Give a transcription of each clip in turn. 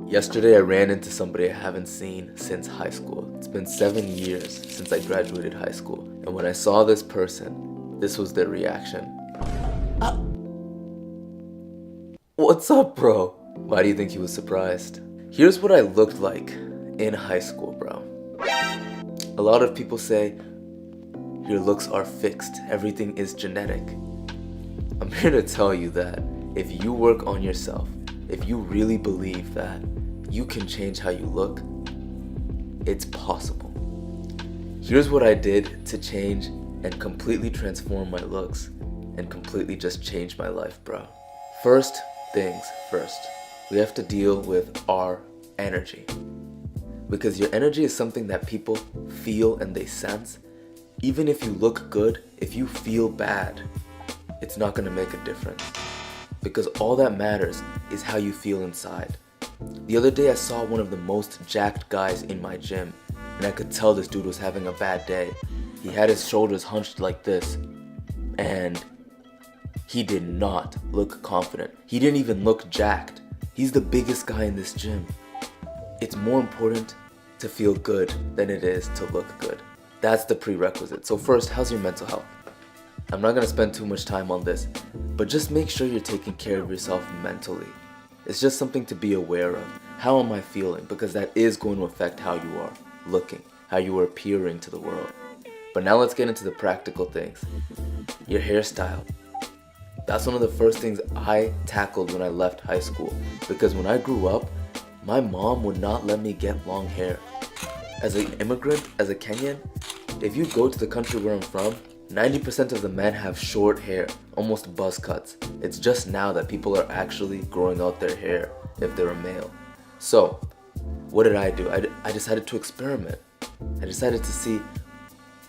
Yesterday I ran into somebody I haven't seen since high school. It's been 7 years since I graduated high school. And when I saw this person, this was their reaction. Ah. What's up, bro? Why do you think he was surprised? Here's what I looked like in high school, bro. A lot of people say, your looks are fixed, everything is genetic. I'm here to tell you that if you work on yourself, if you really believe that you can change how you look, it's possible. Here's what I did to change and completely transform my looks and completely just change my life, bro. First things first, we have to deal with our energy. Because your energy is something that people feel and they sense. Even if you look good, if you feel bad, it's not gonna make a difference. Because all that matters is how you feel inside. The other day I saw one of the most jacked guys in my gym, and I could tell this dude was having a bad day. He had his shoulders hunched like this, and he did not look confident. He didn't even look jacked. He's the biggest guy in this gym. It's more important to feel good than it is to look good. That's the prerequisite. So first, how's your mental health? I'm not gonna spend too much time on this, but just make sure you're taking care of yourself mentally. It's just something to be aware of. How am I feeling? Because that is going to affect how you are looking, how you are appearing to the world. But now let's get into the practical things. Your hairstyle. That's one of the first things I tackled when I left high school. Because when I grew up, my mom would not let me get long hair. As an immigrant, as a Kenyan, if you go to the country where I'm from, 90% of the men have short hair, almost buzz cuts. It's just now that people are actually growing out their hair if they're a male. So, what did I do? I decided to experiment. I decided to see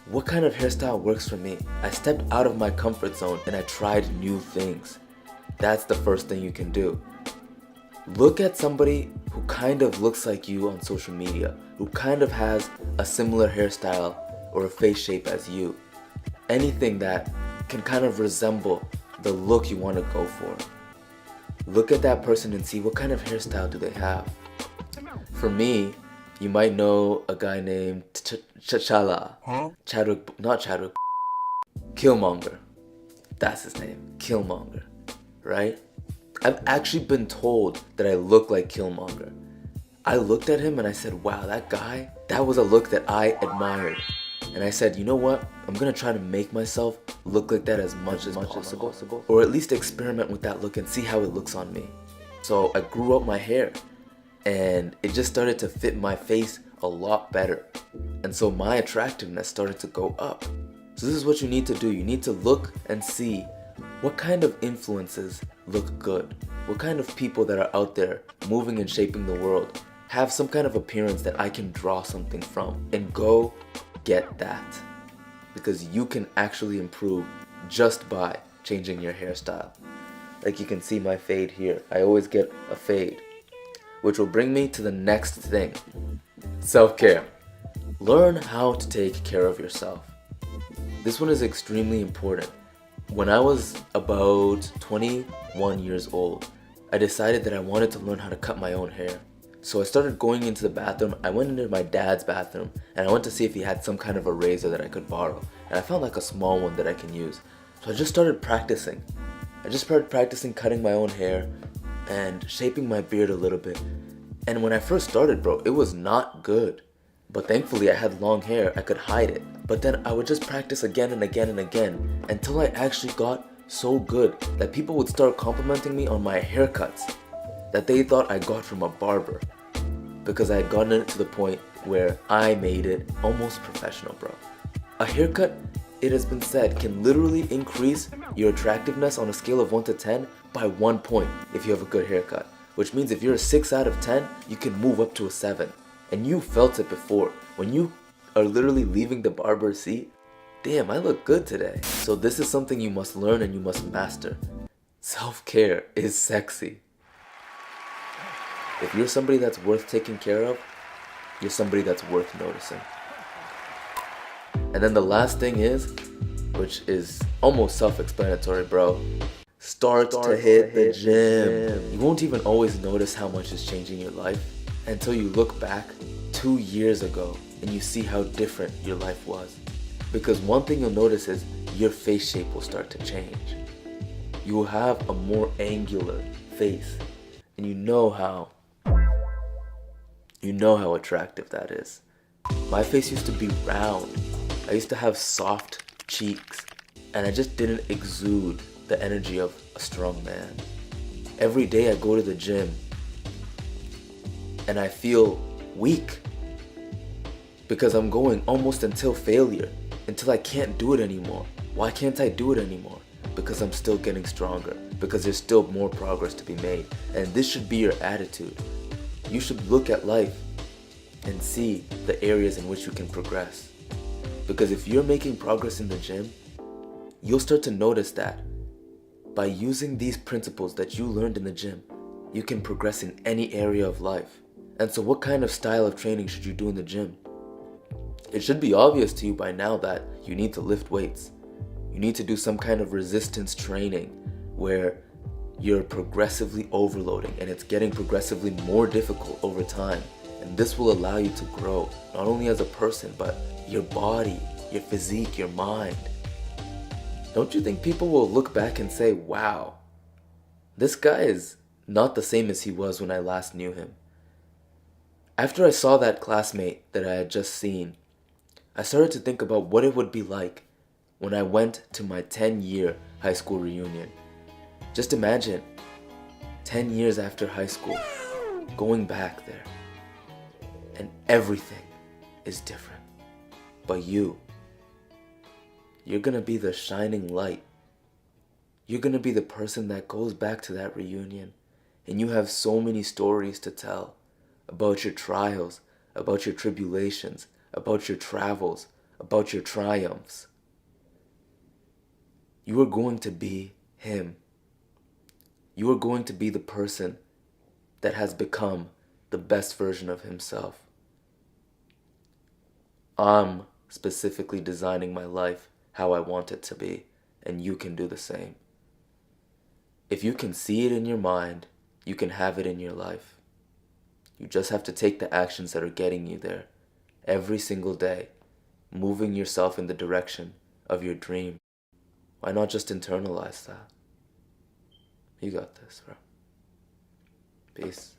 what kind of hairstyle works for me. I stepped out of my comfort zone and I tried new things. That's the first thing you can do. Look at somebody who kind of looks like you on social media, who kind of has a similar hairstyle or a face shape as you. Anything that can kind of resemble the look you want to go for. Look at that person and see what kind of hairstyle do they have. For me, you might know a guy named T'Challa. Killmonger. That's his name, Killmonger, right? I've actually been told that I look like Killmonger. I looked at him and I said, wow, that guy, that was a look that I admired. And I said, you know what? I'm gonna try to make myself look like that as much as possible. Or at least experiment with that look and see how it looks on me. So I grew up my hair and it just started to fit my face a lot better. And so my attractiveness started to go up. So this is what you need to do. You need to look and see what kind of influences look good. What kind of people that are out there moving and shaping the world have some kind of appearance that I can draw something from, and go get that. Because you can actually improve just by changing your hairstyle. Like you can see my fade here. I always get a fade. Which will bring me to the next thing. Self-care. Learn how to take care of yourself. This one is extremely important. When I was about 21 years old, I decided that I wanted to learn how to cut my own hair. So I started going into the bathroom. I went into my dad's bathroom and I went to see if he had some kind of a razor that I could borrow. And I found like a small one that I can use. So I just started practicing. I just started practicing cutting my own hair and shaping my beard a little bit. And when I first started, bro, it was not good. But thankfully I had long hair, I could hide it. But then I would just practice again and again and again until I actually got so good that people would start complimenting me on my haircuts that they thought I got from a barber. Because I had gotten it to the point where I made it almost professional, bro. A haircut, it has been said, can literally increase your attractiveness on a scale of 1 to 10 by 1 point if you have a good haircut. Which means if you're a 6 out of 10, you can move up to a 7. And you felt it before. When you are literally leaving the barber's seat, damn, I look good today. So this is something you must learn and you must master. Self-care is sexy. If you're somebody that's worth taking care of, you're somebody that's worth noticing. And then the last thing is, which is almost self-explanatory, bro. start to hit the gym. You won't even always notice how much is changing your life until you look back 2 years ago and you see how different your life was. Because one thing you'll notice is your face shape will start to change. You will have a more angular face, and you know how attractive that is. My face used to be round. I used to have soft cheeks, and I just didn't exude the energy of a strong man. Every day I go to the gym and I feel weak because I'm going almost until failure, until I can't do it anymore. Why can't I do it anymore? Because I'm still getting stronger, because there's still more progress to be made. And this should be your attitude. You should look at life and see the areas in which you can progress. Because if you're making progress in the gym, you'll start to notice that by using these principles that you learned in the gym, you can progress in any area of life. And so what kind of style of training should you do in the gym? It should be obvious to you by now that you need to lift weights. You need to do some kind of resistance training where you're progressively overloading and it's getting progressively more difficult over time. And this will allow you to grow, not only as a person, but your body, your physique, your mind. Don't you think people will look back and say, wow, this guy is not the same as he was when I last knew him? After I saw that classmate that I had just seen, I started to think about what it would be like when I went to my 10-year high school reunion. Just imagine, 10 years after high school, going back there, and everything is different. But you're gonna be the shining light. You're gonna be the person that goes back to that reunion, and you have so many stories to tell about your trials, about your tribulations, about your travels, about your triumphs. You are going to be him. You are going to be the person that has become the best version of himself. I'm specifically designing my life how I want it to be, and you can do the same. If you can see it in your mind, you can have it in your life. You just have to take the actions that are getting you there every single day, moving yourself in the direction of your dream. Why not just internalize that? You got this, bro. Peace.